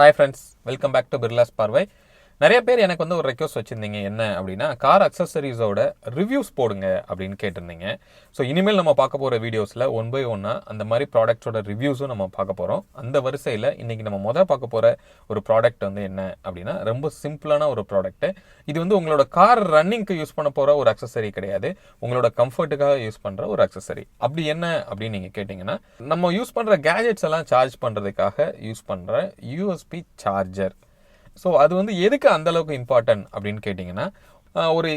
Hi friends, welcome back to birlasparvai. நிறைய பேர் எனக்கு வந்து ஒரு ரெக்வஸ்ட் வச்சிருந்தீங்க என்ன அப்படின்னா கார் அக்சசரிஸோட ரிவ்யூஸ் போடுங்க அப்படின்னு கேட்டிருந்தீங்க. ஸோ இனிமேல் நம்ம பார்க்க போகிற வீடியோஸில் ஒன் பை ஒன்னாக அந்த மாதிரி ப்ராடக்ட்ஸோட ரிவ்யூஸும் நம்ம பார்க்க போகிறோம். அந்த வரிசையில் இன்றைக்கி நம்ம பார்க்க போகிற ஒரு ப்ராடக்ட் வந்து என்ன அப்படின்னா ரொம்ப சிம்பிளான ஒரு ப்ராடக்ட்டு. இது வந்து உங்களோட கார் ரன்னிங்க்கு யூஸ் பண்ண போகிற ஒரு அக்சசரி கிடையாது, உங்களோட கம்ஃபர்ட்டுக்காக யூஸ் பண்ணுற ஒரு அக்சசரி. அப்படி என்ன அப்படின்னு நீங்கள் கேட்டிங்கன்னா, நம்ம யூஸ் பண்ணுற கேஜெட்ஸ் எல்லாம் சார்ஜ் பண்ணுறதுக்காக யூஸ் பண்ணுற யூஎஸ்பி சார்ஜர். ஸோ அது வந்து எதுக்கு அந்தளவுக்கு இம்பார்ட்டன்ட் அப்படின்னு கேட்டிங்கன்னா, ஒரு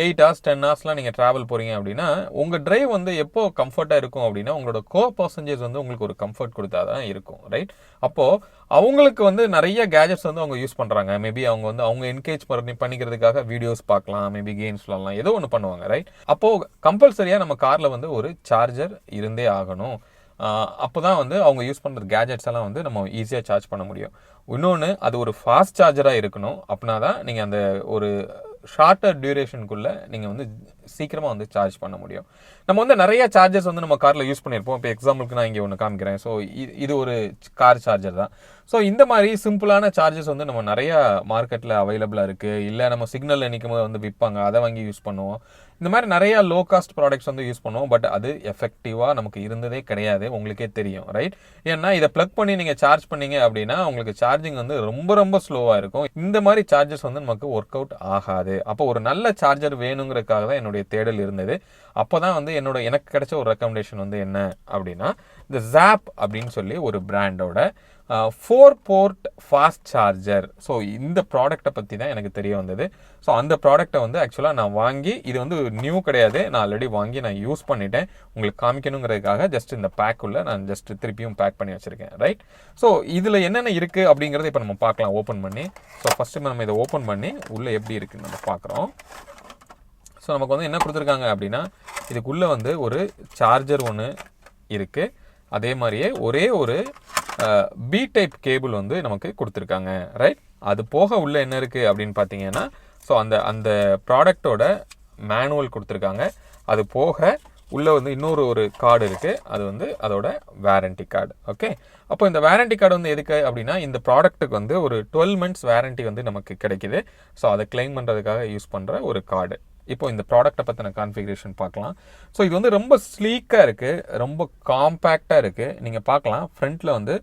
8 hours 10 ஹவர்ஸ்லாம் நீங்கள் ட்ராவல் போகிறீங்க அப்படின்னா உங்கள் டிரைவ் வந்து எப்போ கம்ஃபர்ட்டாக இருக்கும் அப்படின்னா உங்களோட பேசஞ்சர்ஸ் வந்து உங்களுக்கு ஒரு கம்ஃபர்ட் கொடுத்தா தான் இருக்கும், ரைட்? அப்போது அவங்களுக்கு வந்து நிறைய கேஜெட்ஸ் வந்து அவங்க யூஸ் பண்ணுறாங்க. மேபி அவங்க என்கேஜ் பண்ணிக்கிறதுக்காக வீடியோஸ் பார்க்கலாம், மேபி கேம்ஸ் விளாடலாம், ஏதோ ஒன்று பண்ணுவாங்க, ரைட்? அப்போது கம்பல்சரியாக நம்ம காரில் வந்து ஒரு சார்ஜர் இருந்தே ஆகணும். அப்போ தான் வந்து அவங்க யூஸ் பண்ணுற கேஜெட்ஸ் எல்லாம் வந்து நம்ம ஈஸியாக சார்ஜ் பண்ண முடியும். இன்னொன்று, அது ஒரு ஃபாஸ்ட் சார்ஜராக இருக்கணும். அப்படின்னா தான் நீங்கள் அந்த ஒரு ஷார்ட்டர் டியூரேஷனுக்குள்ளே நீங்கள் வந்து சீக்கிரமாக வந்து சார்ஜ் பண்ண முடியும். நம்ம வந்து நிறைய சார்ஜர்ஸ் வந்து நம்ம காரில் யூஸ் பண்ணியிருப்போம். இப்போ எக்ஸாம்பிளுக்கு நான் இங்கே ஒன்று காமிக்கிறேன். ஸோ இது ஒரு கார் சார்ஜர் தான். ஸோ இந்த மாதிரி சிம்பிளான சார்ஜர்ஸ் வந்து நம்ம நிறையா மார்க்கெட்டில் அவைலபிளாக இருக்குது. இல்லை நம்ம சிக்னலில் நிற்கும் போது வந்து விற்பாங்க, அதை வாங்கி யூஸ் பண்ணுவோம். இந்த மாதிரி நிறையா லோ காஸ்ட் ப்ராடக்ட்ஸ் வந்து யூஸ் பண்ணுவோம். பட் அது எஃபெக்டிவாக நமக்கு இருந்ததே கிடையாது, உங்களுக்கே தெரியும், ரைட்? ஏன்னா இதை ப்ளக் பண்ணி நீங்கள் சார்ஜ் பண்ணீங்க அப்படின்னா உங்களுக்கு சார்ஜிங் வந்து ரொம்ப ரொம்ப ஸ்லோவாக இருக்கும். இந்த மாதிரி சார்ஜர்ஸ் வந்து நமக்கு ஒர்க் அவுட் ஆகாது. அப்போ ஒரு நல்ல சார்ஜர் வேணுங்கிறதுக்காக தான் என்னுடைய தேடல் இருந்தது. அப்போ தான் வந்து எனக்கு கிடைச்ச ஒரு ரெக்கமெண்டேஷன் வந்து என்ன அப்படின்னா, இந்த ZAAP அப்படின்னு சொல்லி ஒரு பிராண்டோட 4 போர்ட் ஃபாஸ்ட் சார்ஜர். ஸோ இந்த ப்ராடக்டை பற்றி தான் எனக்கு தெரிய வந்தது. ஸோ அந்த ப்ராடக்டை வந்து ஆக்சுவலாக நான் வாங்கி, இது வந்து நியூ கிடையாது, நான் ஆல்ரெடி வாங்கி நான் யூஸ் பண்ணிட்டேன். உங்களுக்கு காமிக்கணுங்கிறதுக்காக ஜஸ்ட் இந்த பேக்குள்ளே நான் ஜஸ்ட் திருப்பியும் பேக் பண்ணி வச்சுருக்கேன், ரைட்? ஸோ இதில் என்னென்ன இருக்குது அப்படிங்கிறத இப்போ நம்ம பார்க்கலாம் ஓப்பன் பண்ணி. ஸோ ஃபஸ்ட்டு நம்ம இதை ஓப்பன் பண்ணி உள்ளே எப்படி இருக்குன்னு நம்ம பார்க்குறோம். ஸோ நமக்கு வந்து என்ன கொடுத்துருக்காங்க அப்படின்னா, இதுக்குள்ளே வந்து ஒரு சார்ஜர் ஒன்று இருக்குது. அதே மாதிரியே ஒரே ஒரு பி டைப் கேபிள் வந்து நமக்கு கொடுத்துருக்காங்க, ரைட்? அது போக உள்ள என்ன இருக்குது அப்படின்னு பார்த்தீங்கன்னா, ஸோ அந்த ப்ராடக்டோட மேனுவல் கொடுத்துருக்காங்க. அது போக உள்ளே வந்து இன்னொரு கார்டு இருக்குது, அது வந்து அதோட வேரண்டி கார்டு. ஓகே, அப்போ இந்த வேரண்டி கார்டு வந்து எதுக்கு அப்படின்னா, இந்த ப்ராடக்ட்டுக்கு வந்து ஒரு 12 months வேரண்டி வந்து நமக்கு கிடைக்குது. ஸோ அதை கிளைம் பண்ணுறதுக்காக யூஸ் பண்ணுற ஒரு கார்டு. இப்போ இந்த ப்ராடக்ட்டை பற்றின கான்ஃபிகரேஷன் பார்க்கலாம். ஸோ இது வந்து ரொம்ப ஸ்லீக்காக இருக்குது, ரொம்ப காம்பேக்டாக இருக்குது. நீங்கள் பார்க்கலாம், ஃப்ரண்ட்டில் வந்து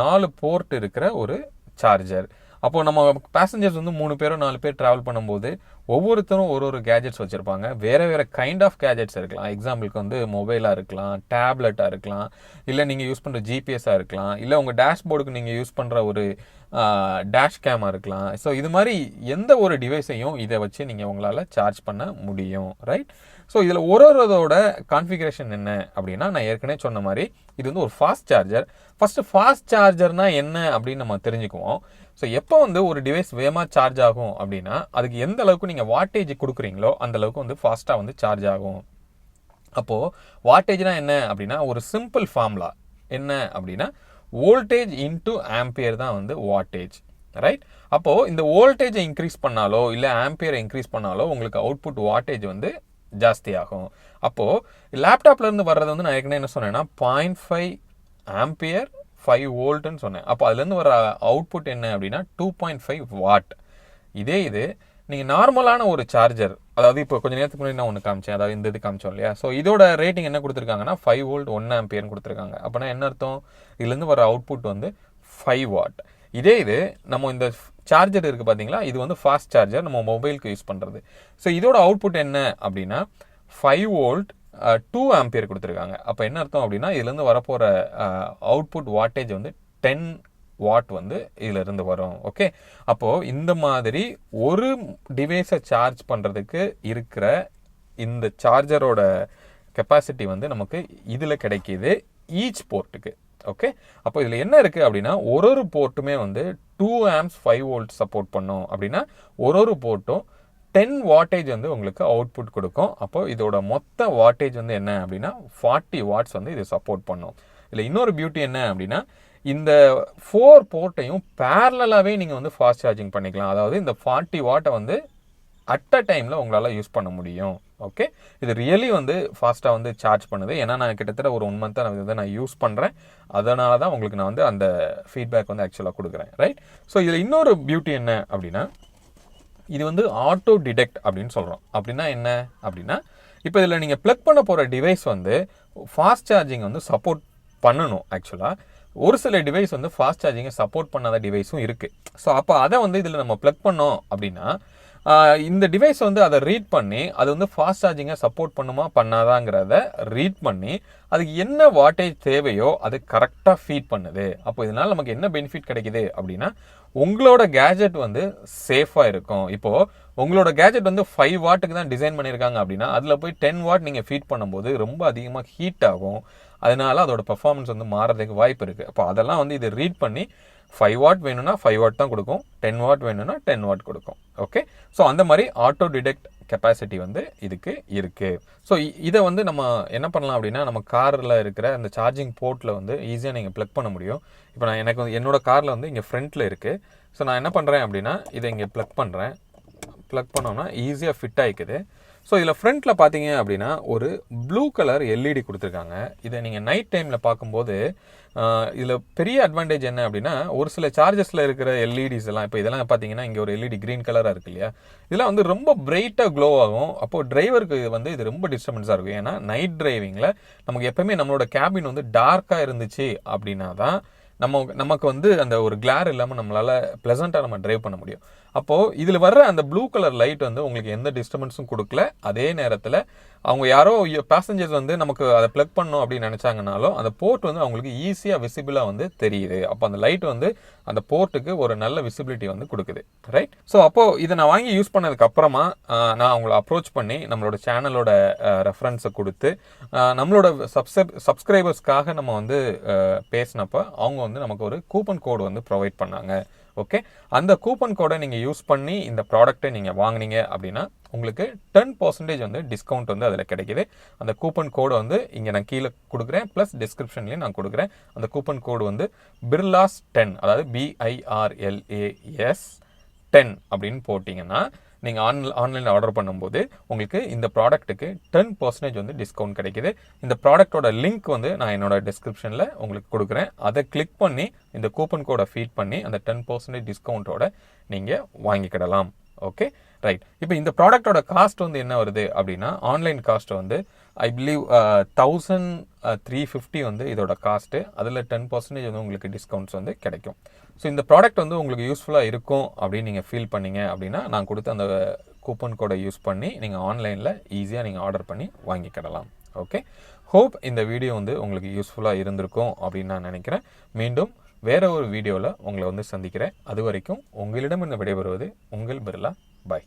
4 போர்ட் இருக்கிற ஒரு சார்ஜர். அப்போது நம்ம பேசஞ்சர்ஸ் வந்து 3 பேரோ 4 பேர் ட்ராவல் பண்ணும்போது ஒவ்வொருத்தரும் ஒரு கேஜெட்ஸ் வச்சுருப்பாங்க. வேறு கைண்ட் ஆஃப் கேஜெட்ஸ் இருக்கலாம். எக்ஸாம்பிளுக்கு வந்து மொபைலாக இருக்கலாம், டேப்லெட்டாக இருக்கலாம், இல்லை நீங்கள் யூஸ் பண்ணுற ஜிபிஎஸ்ஸாக இருக்கலாம், இல்லை உங்கள் டேஷ்போர்டுக்கு நீங்கள் யூஸ் பண்ணுற ஒரு டேஷ் கேமாக இருக்கலாம். ஸோ இது மாதிரி எந்த ஒரு டிவைஸையும் இதை வச்சு நீங்கள் உங்களால் சார்ஜ் பண்ண முடியும், ரைட்? ஸோ இதில் ஒரு கான்ஃபிகரேஷன் என்ன அப்படின்னா, நான் ஏற்கனவே சொன்ன மாதிரி இது வந்து ஒரு ஃபாஸ்ட் சார்ஜர். ஃபஸ்ட்டு ஃபாஸ்ட் சார்ஜர்னால் என்ன அப்படின்னு நம்ம தெரிஞ்சுக்குவோம். ஸோ எப்போ வந்து ஒரு டிவைஸ் வேகமாக சார்ஜ் ஆகும் அப்படின்னா, அதுக்கு எந்த அளவுக்கு நீங்கள் வாட்டேஜ் கொடுக்குறீங்களோ அந்த அளவுக்கு வந்து ஃபாஸ்ட்டாக வந்து சார்ஜ் ஆகும். அப்போது வாட்டேஜ்னா என்ன அப்படின்னா, ஒரு சிம்பிள் ஃபார்முலா என்ன அப்படின்னா, வோல்டேஜ் இன்டு ஆம்பியர் தான் வந்து வாட்டேஜ், ரைட்? அப்போது இந்த வோல்டேஜை இன்க்ரீஸ் பண்ணாலோ இல்லை ஆம்பியரை இன்க்ரீஸ் பண்ணாலோ உங்களுக்கு அவுட்புட் வாட்டேஜ் வந்து ஜாஸ்தி ஆகும். அப்போது லேப்டாப்லேருந்து வர்றது வந்து நான் ஏற்கனவே என்ன சொன்னேன்னா 0.5 ஆம்பியர் 5 வோல்ட்டுன்னு சொன்னேன். அப்போ அதுலேருந்து வர அவுட்புட் என்ன அப்படின்னா 2.5 வாட். இது நீங்கள் நார்மலான ஒரு சார்ஜர், அதாவது இப்போ கொஞ்சம் நேரத்துக்கு முன்னாடி நான் ஒன்று காமிச்சேன், அதாவது இந்த இது காமிச்சோம் இல்லையா? ஸோ இதோட ரேட்டிங் என்ன கொடுத்துருக்காங்கன்னா 5 வோல்ட் 1 ஆம்பியர்னு கொடுத்துருக்காங்க. அப்போனா என்ன அர்த்தம்? இதுலேருந்து வர அவுட்புட் வந்து 5 வாட். இது நம்ம இந்த சார்ஜர் இருக்குது பார்த்தீங்களா, இது வந்து ஃபாஸ்ட் சார்ஜர், நம்ம மொபைலுக்கு யூஸ் பண்ணுறது. ஸோ இதோட அவுட்புட் என்ன அப்படின்னா 5 வோல்ட் 2 ஆம்பியர் கொடுத்துருக்காங்க. அப்போ என்ன அர்த்தம் அப்படின்னா, இதுலேருந்து வரப்போகிற அவுட்புட் வாட்டேஜ் வந்து 10 வாட் வந்து இதிலிருந்து வரும். ஓகே, அப்போது இந்த மாதிரி ஒரு டிவைஸை சார்ஜ் பண்ணுறதுக்கு இருக்கிற இந்த சார்ஜரோட கெப்பாசிட்டி வந்து நமக்கு இதில் கிடைக்கிது ஈச் போர்ட்டுக்கு. ஓகே, அப்போ இதில் என்ன இருக்குது அப்படின்னா, ஒரு போர்ட்டுமே வந்து 2 amps 5 வோல்ட் சப்போர்ட் பண்ணும். அப்படின்னா ஒரு போர்ட்டும் 10 வாட்டேஜ் வந்து உங்களுக்கு அவுட்புட் கொடுக்கும். அப்போ இதோட மொத்த வாட்டேஜ் வந்து என்ன அப்படின்னா 40 வாட்ஸ் வந்து இது சப்போர்ட் பண்ணும். இதில் இன்னொரு பியூட்டி என்ன அப்படின்னா, இந்த 4 போர்ட்டையும் பேரலாகவே நீங்கள் வந்து ஃபாஸ்ட் சார்ஜிங் பண்ணிக்கலாம். அதாவது இந்த 40 வாட்டை வந்து அட் அ டைமில் உங்களால் யூஸ் பண்ண முடியும். ஓகே, இது ரியலி வந்து ஃபாஸ்ட்டாக வந்து சார்ஜ் பண்ணுது. ஏன்னா நான் கிட்டத்தட்ட ஒரு 1 மந்த்தாக நான் யூஸ் பண்ணுறேன். அதனால தான் உங்களுக்கு நான் வந்து அந்த ஃபீட்பேக் வந்து ஆக்சுவலாக கொடுக்குறேன். ரைட். ஸோ இதில் இன்னொரு பியூட்டி என்ன அப்படின்னா, இது வந்து ஆட்டோ டிடெக்ட் அப்படின்னு சொல்கிறோம். அப்படின்னா என்ன அப்படின்னா, இப்போ இதில் நீங்கள் ப்ளக் பண்ண போகிற டிவைஸ் வந்து ஃபாஸ்ட் சார்ஜிங் வந்து சப்போர்ட் பண்ணணும். ஆக்சுவலாக ஒரு சில டிவைஸ் வந்து ஃபாஸ்ட் சார்ஜிங்கை சப்போர்ட் பண்ணாத டிவைஸும் இருக்குது. ஸோ அப்போ அதை வந்து இதில் நம்ம ப்ளக் பண்ணோம் அப்படின்னா, இந்த டிவைஸ் வந்து அதை ரீட் பண்ணி அது வந்து ஃபாஸ்ட் சார்ஜிங்கை சப்போர்ட் பண்ணுமா பண்ணாதாங்கிறத ரீட் பண்ணி அதுக்கு என்ன வாட்டேஜ் தேவையோ அது கரெக்டாக ஃபீட் பண்ணுது. அப்போ இதனால் நமக்கு என்ன பெனிஃபிட் கிடைக்குது அப்படின்னா, உங்களோட கேஜெட் வந்து சேஃபாக இருக்கும். இப்போது உங்களோட கேஜெட் வந்து 5 வாட்டுக்கு தான் டிசைன் பண்ணியிருக்காங்க அப்படின்னா அதில் போய் 10 வாட் நீங்கள் ஃபீட் பண்ணும்போது ரொம்ப அதிகமாக ஹீட் ஆகும். அதனால அதோட பெர்ஃபார்மன்ஸ் வந்து மாறதுக்கு வாய்ப்பு இருக்குது. அப்போ அதெல்லாம் வந்து இதை ரீட் பண்ணி 5 வாட் வேணும்னா 5 வாட் தான் கொடுக்கும், 10 வாட் வேணும்னா 10 வாட் கொடுக்கும். ஓகே, ஸோ அந்த மாதிரி ஆட்டோ டிடெக்ட் கெப்பாசிட்டி வந்து இதுக்கு இருக்குது. ஸோ இதை வந்து நம்ம என்ன பண்ணலாம் அப்படின்னா, நம்ம காரில் இருக்கிற அந்த சார்ஜிங் போர்ட்டில் வந்து ஈஸியாக நீங்கள் ப்ளக் பண்ண முடியும். இப்போ நான் எனக்கு வந்து என்னோட காரில் வந்து இங்கே ஃப்ரண்ட்டில் இருக்குது. ஸோ நான் என்ன பண்ணுறேன் அப்படின்னா, இதை இங்கே ப்ளக் பண்ணுறேன். ப்ளக் பண்ணோம்னா ஈஸியாக ஃபிட் ஆகிக்குது. ஸோ இதில் ஃப்ரண்ட்டில் பார்த்தீங்க அப்படின்னா ஒரு ப்ளூ கலர் எல்இடி கொடுத்துருக்காங்க. இதை நீங்கள் நைட் டைமில் பார்க்கும்போது இதில் பெரிய அட்வான்டேஜ் என்ன அப்படின்னா, ஒரு சில சார்ஜஸில் இருக்கிற எல்இடிஸ் எல்லாம் இப்போ இதெல்லாம் பார்த்தீங்கன்னா இங்கே ஒரு எல்இடி க்ரீன் கலராக இருக்கு இல்லையா, இதெல்லாம் வந்து ரொம்ப பிரைட்டாக க்ளோ ஆகும். அப்போது டிரைவருக்கு வந்து இது ரொம்ப டிஸ்டர்பன்ஸாக இருக்கும். ஏன்னா நைட் டிரைவிங்கில் நமக்கு எப்போவுமே நம்மளோட கேபின் வந்து டார்க்காக இருந்துச்சு அப்படின்னா தான் நமக்கு வந்து அந்த ஒரு கிளார் இல்லாமல் நம்மளால் ப்ளசண்ட்டாக நம்ம ட்ரைவ் பண்ண முடியும். அப்போது இதில் வர்ற அந்த ப்ளூ கலர் லைட் வந்து உங்களுக்கு எந்த டிஸ்டர்பன்ஸும் கொடுக்கல. அதே நேரத்தில் அவங்க யாரோ பேசஞ்சர்ஸ் வந்து நமக்கு அதை ப்ளக் பண்ணணும் அப்படின்னு நினச்சாங்கனாலும் அந்த போர்ட் வந்து அவங்களுக்கு ஈஸியாக விசிபிளாக வந்து தெரியுது. அப்போ அந்த லைட் வந்து அந்த போர்ட்டுக்கு ஒரு நல்ல விசிபிலிட்டி வந்து கொடுக்குது. ரைட். ஸோ அப்போது இதை நான் வாங்கி யூஸ் பண்ணதுக்கு அப்புறமா நான் அவங்கள அப்ரோச் பண்ணி நம்மளோட சேனலோட ரெஃபரன்ஸை கொடுத்து நம்மளோட சப்ஸ்கிரைபர்ஸ்க்காக நம்ம வந்து பேசினப்போ அவங்க வந்து நமக்கு ஒரு கூப்பன் கோடு வந்து ப்ரொவைட் பண்ணாங்க. ஓகே, அந்த கூப்பன் கோடை நீங்கள் யூஸ் பண்ணி இந்த ப்ராடக்ட்டை நீங்கள் வாங்கினீங்க அப்படின்னா உங்களுக்கு 10% வந்து டிஸ்கவுண்ட் வந்து அதில் கிடைக்கிது. அந்த கூப்பன் கோடு வந்து இங்கே நான் கீழே கொடுக்குறேன், ப்ளஸ் டிஸ்கிரிப்ஷன்லேயும் நான் கொடுக்குறேன். அந்த கூப்பன் கோடு வந்து Birlas 10, அதாவது BIRLAS 10 அப்படின்னு போட்டிங்கன்னா நீங்கள் ஆன்லைனில் ஆர்டர் பண்ணும்போது உங்களுக்கு இந்த ப்ராடக்ட்டுக்கு 10% வந்து டிஸ்கவுண்ட் கிடைக்கிது. இந்த ப்ராடக்டோட லிங்க் வந்து நான் என்னோட டிஸ்கிரிப்ஷனில் உங்களுக்கு கொடுக்குறேன். அதை கிளிக் பண்ணி இந்த கூப்பன் கோடை ஃபீட் பண்ணி அந்த 10% டிஸ்கவுண்ட்டோட நீங்கள் வாங்கிக்கிடலாம். Okay, right. இப்போ இந்த ப்ராடக்டோட காஸ்ட் வந்து என்ன வருது அப்படின்னா, ஆன்லைன் காஸ்ட் வந்து ஐ பிலீவ் 1350 வந்து இதோட காஸ்ட்டு. அதில் 10% வந்து உங்களுக்கு டிஸ்கவுண்ட்ஸ் வந்து கிடைக்கும். ஸோ இந்த ப்ராடக்ட் வந்து உங்களுக்கு யூஸ்ஃபுல்லாக இருக்கும் அப்படின்னு நீங்கள் ஃபீல் பண்ணீங்க அப்படின்னா நான் கொடுத்த அந்த கூப்பன் கோடை யூஸ் பண்ணி நீங்கள் ஆன்லைனில் ஈஸியாக நீங்கள் ஆர்டர் பண்ணி வாங்கிக்கிடலாம். ஓகே, ஹோப் இந்த வீடியோ வந்து உங்களுக்கு யூஸ்ஃபுல்லாக இருந்திருக்கும் அப்படின்னு நான் நினைக்கிறேன். மீண்டும் வேற ஒரு வீடியோவில் உங்களை வந்து சந்திக்கிறேன். அது வரைக்கும் உங்களிடம் இந்த விடைபெறுவது உங்கள் பிர்லா. பாய்.